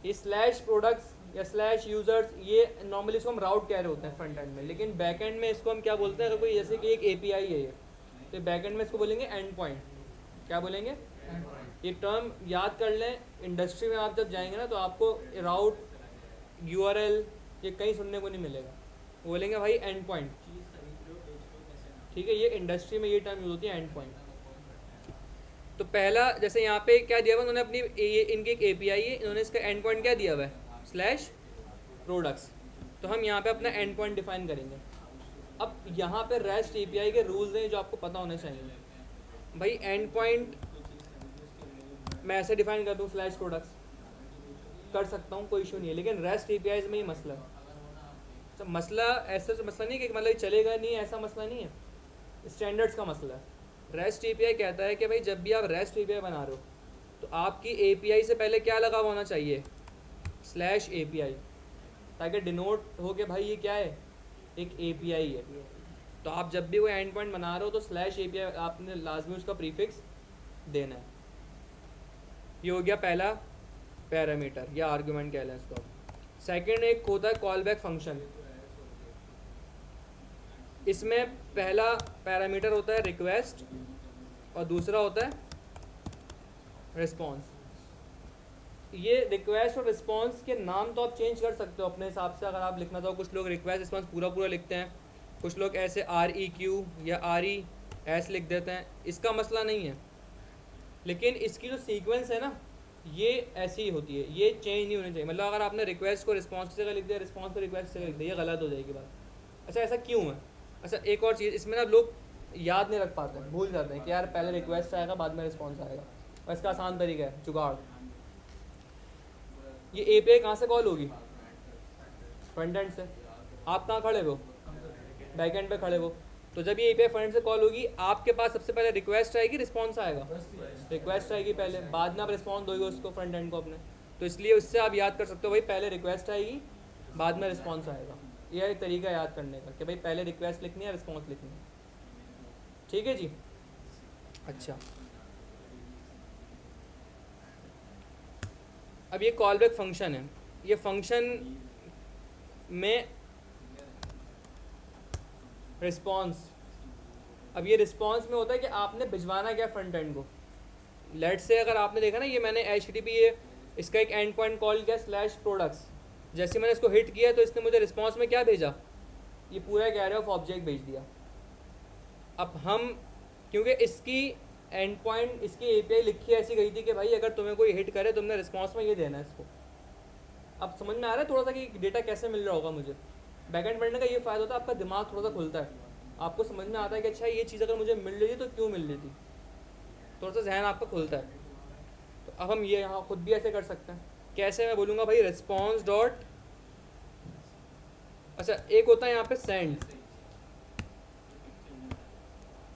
ये स्लैश प्रोडक्ट्स या स्लैश यूज़र्स, ये नॉर्मली इसको हम राउट कह रहे होते हैं फ्रंट एंड में, लेकिन बैक एंड में इसको हम क्या बोलते हैं, अगर कोई जैसे कि एक एपीआई है ये, तो बैक एंड में इसको बोलेंगे एंड पॉइंट। क्या बोलेंगे? ये टर्म याद कर लें, इंडस्ट्री में आप जब जाएंगे ना तो आपको राउट यूआरएल ये कहीं सुनने को नहीं मिलेगा, बोलेंगे भाई एंड पॉइंट, ठीक है। ये इंडस्ट्री में ये टर्म यूज होती है एंड पॉइंट। तो पहला जैसे यहाँ पे क्या दिया हुआ उन्होंने अपनी इनकी एक एपीआई है, इन्होंने इसका एंड पॉइंट क्या दिया हुआ है, स्लैश प्रोडक्ट्स। तो हम यहाँ पे अपना एंड पॉइंट डिफाइन करेंगे। अब यहाँ पे रेस्ट एपीआई के रूल्स हैं जो आपको पता होने चाहिए। भाई एंड पॉइंट मैं ऐसे डिफाइन कर दूँ स्लैश प्रोडक्ट्स, कर सकता हूँ, कोई इशू नहीं है, लेकिन रेस्ट एपीआईज में ही मसला है। तो मसला ऐसा तो मसला नहीं कि मतलब चलेगा नहीं, ऐसा मसला नहीं है, स्टैंडर्ड्स का मसला है। रेस्ट एपीआई कहता है कि भाई जब भी आप रेस्ट एपीआई बना रहे हो तो आपकी एपीआई से पहले क्या लगा होना चाहिए, स्लैश एपीआई, ताकि डिनोट हो कि भाई ये क्या है, एक एपीआई है। तो आप जब भी वो एंड पॉइंट बना रहे हो तो स्लैश एपीआई आपने लाजमी उसका प्रीफिक्स देना है। ये हो गया पहला पैरामीटर या आर्गुमेंट कह लें इसको। सेकेंड एक होता है कॉल बैक फंक्शन। इसमें पहला पैरामीटर होता है रिक्वेस्ट और दूसरा होता है रिस्पॉन्स। ये रिक्वेस्ट और रिस्पॉन्स के नाम तो आप चेंज कर सकते हो अपने हिसाब से, अगर आप लिखना चाहो। कुछ लोग रिक्वेस्ट रिस्पॉन्स पूरा लिखते हैं, कुछ लोग ऐसे REQ या RES लिख देते हैं, इसका मसला नहीं है। लेकिन इसकी जो सीक्वेंस है ना ये ऐसी ही होती है, ये चेंज नहीं होनी चाहिए। मतलब अगर आपने रिक्वेस्ट को रिस्पॉन्स से लिख दिया, रिस्पॉन्स को रिक्वेस्ट से लिख दिया, ये गलत हो जाएगी बात। अच्छा ऐसा क्यों है? अच्छा एक और चीज़, इसमें ना लोग याद नहीं रख पाते हैं, भूल जाते हैं कि यार पहले रिक्वेस्ट आएगा बाद में रिस्पॉन्स आएगा। और इसका आसान तरीका है जुगाड़। ये एपीआई कहाँ से कॉल होगी, फ्रंट एंड से। आप कहाँ खड़े हो, बैक एंड पे खड़े हो। तो जब ये एपीआई फ्रंट से कॉल होगी, आपके पास सबसे पहले रिक्वेस्ट आएगी, रिस्पॉन्स आएगा, रिक्वेस्ट आएगी पहले, बाद में आप रिस्पॉन्स दोगे उसको फ्रंट एंड को अपने। तो इसलिए उससे आप याद कर सकते हो भाई पहले रिक्वेस्ट आएगी बाद में रिस्पॉन्स आएगा। यह एक तरीका याद करने का कि भाई पहले रिक्वेस्ट लिखनी है रिस्पॉन्स लिखनी है, ठीक है जी। अच्छा अब ये कॉल बैक फंक्शन है, ये फंक्शन में रिस्पॉन्स, अब ये रिस्पॉन्स में होता है कि आपने भिजवाना क्या फ्रंट एंड को। लेट से अगर आपने देखा ना, ये मैंने HTTP ये इसका एक एंड पॉइंट कॉल किया स्लैश प्रोडक्ट्स, जैसे मैंने इसको हिट किया तो इसने मुझे रिस्पॉन्स में क्या भेजा, ये पूरा एक एरे ऑफ ऑब्जेक्ट भेज दिया। अब हम क्योंकि इसकी एंड पॉइंट इसकी एपीआई लिखी ऐसी गई थी कि भाई अगर तुम्हें कोई हिट करे तुमने रिस्पॉन्स में ये देना है इसको। अब समझ में आ रहा है थोड़ा सा कि डेटा कैसे मिल रहा होगा मुझे। बैकएंड पढ़ने का ये फ़ायदा होता है, आपका दिमाग थोड़ा सा खुलता है, आपको समझ में आता है कि अच्छा ये चीज़ अगर मुझे मिल रही थी तो क्यों मिल रही थी, थोड़ा सा जहन आपका खुलता है। तो अब हम ये यहाँ खुद भी ऐसे कर सकते हैं। कैसे? मैं बोलूँगा भाई रिस्पॉन्स डॉट, अच्छा एक होता है यहाँ पे सेंड,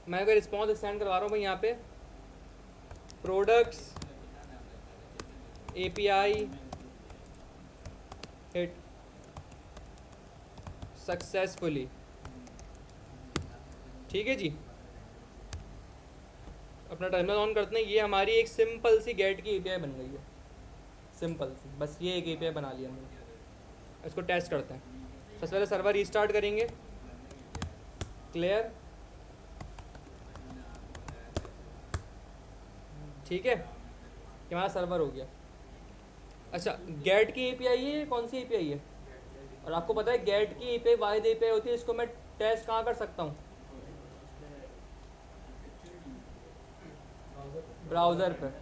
मैं अगर रिस्पॉन्स सेंड करवा रहा हूँ भाई यहाँ पे प्रोडक्ट्स API हिट सक्सेसफुली, ठीक है जी। अपना टर्मिनल ऑन करते हैं। ये हमारी एक सिंपल सी गेट की API बन गई है, सिंपल सी, बस ये एक API बना लिया हमने। इसको टेस्ट करते हैं। सबसे पहले सर्वर रीस्टार्ट करेंगे, क्लियर, ठीक है, ये हमारा सर्वर हो गया। अच्छा गेट की API है, कौन सी API है? और आपको पता है गेट की API वाहिद API होती है, इसको मैं टेस्ट कहाँ कर सकता हूँ, ब्राउज़र पर।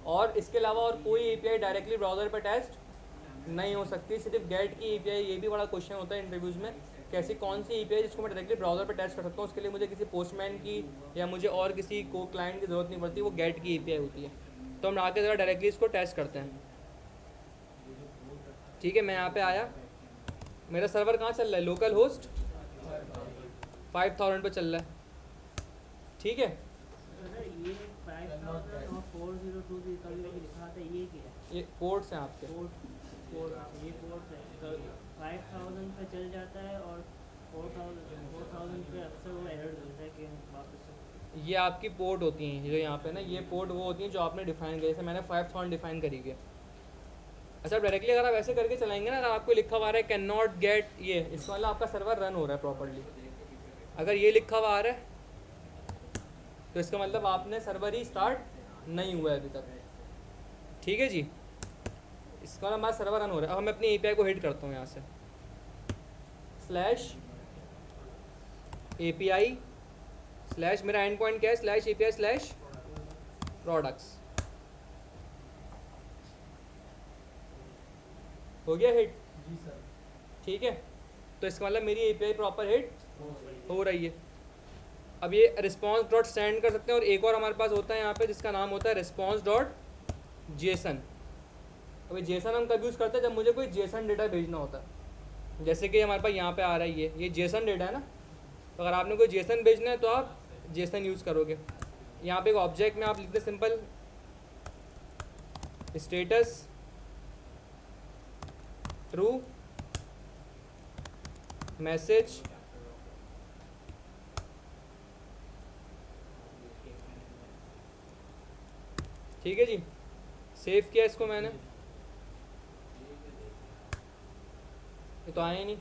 और इसके अलावा और कोई एपीआई डायरेक्टली ब्राउज़र पर टेस्ट नहीं हो सकती, सिर्फ गेट की एपीआई। ये भी बड़ा क्वेश्चन होता है इंटरव्यूज़ में, कैसी कौन सी एपीआई जिसको मैं डायरेक्टली ब्राउज़र पर टेस्ट कर सकता हूँ, उसके लिए मुझे किसी पोस्टमैन की या मुझे और किसी को क्लाइंट की ज़रूरत नहीं पड़ती, वो गेट की एपीआई होती है। तो हम आके ज़रा डायरेक्टली इसको टेस्ट करते हैं। ठीक है, मैं यहाँ पे आया, मेरा सर्वर कहाँ चल रहा है, लोकल होस्ट 5000 पे चल रहा है। ठीक है, सर ये 5000 और 4020 का भी लिखा था, ये क्या है? ये पोर्ट्स हैं आपके। ये पोर्ट है तो 5000 पे चल जाता है और 4000 पे अक्सर वो एरर देता है कि वापस से। ये आपकी पोर्ट होती हैं जो यहाँ पे ना, ये पोर्ट वो होती हैं जो आपने डिफाइन करी, जैसे मैंने 5000 डिफाइन करी है। अच्छा, डायरेक्टली अगर आप ऐसे करके चलाएंगे ना, अगर आपको लिखा हुआ है कैन नॉट गेट, ये इसका मतलब आपका सर्वर रन हो रहा है प्रॉपरली। अगर ये लिखा हुआ आ रहा है तो इसका मतलब आपने सर्वर ही स्टार्ट नहीं हुआ है अभी तक। ठीक है जी, इसका मतलब हमारा सर्वर रन हो रहा है। अब मैं अपनी एपीआई को हिट करता हूँ यहाँ से, स्लैश एपीआई स्लैश, मेरा एंड पॉइंट क्या है, स्लैश एपीआई स्लैश प्रोडक्ट्स। हो गया हिट? जी सर। ठीक है, तो इसका मतलब मेरी एपीआई प्रॉपर हिट हो रही है। अब ये रिस्पॉन्स डॉट सेंड कर सकते हैं, और एक और हमारे पास होता है यहाँ पे जिसका नाम होता है रिस्पॉन्स डॉट जेसन। अब ये जेसन हम कब यूज़ करते हैं, जब मुझे कोई जेसन डेटा भेजना होता है। जैसे कि हमारे पास यहाँ पे आ रहा है ये जेसन डेटा है ना, तो अगर आपने कोई जेसन भेजना है तो आप जेसन यूज़ करोगे। यहाँ पे एक ऑब्जेक्ट में आप लिखते सिंपल स्टेटस ट्रू मैसेज ठीक है जी, सेव किया इसको मैंने, ये तो आया ही नहीं।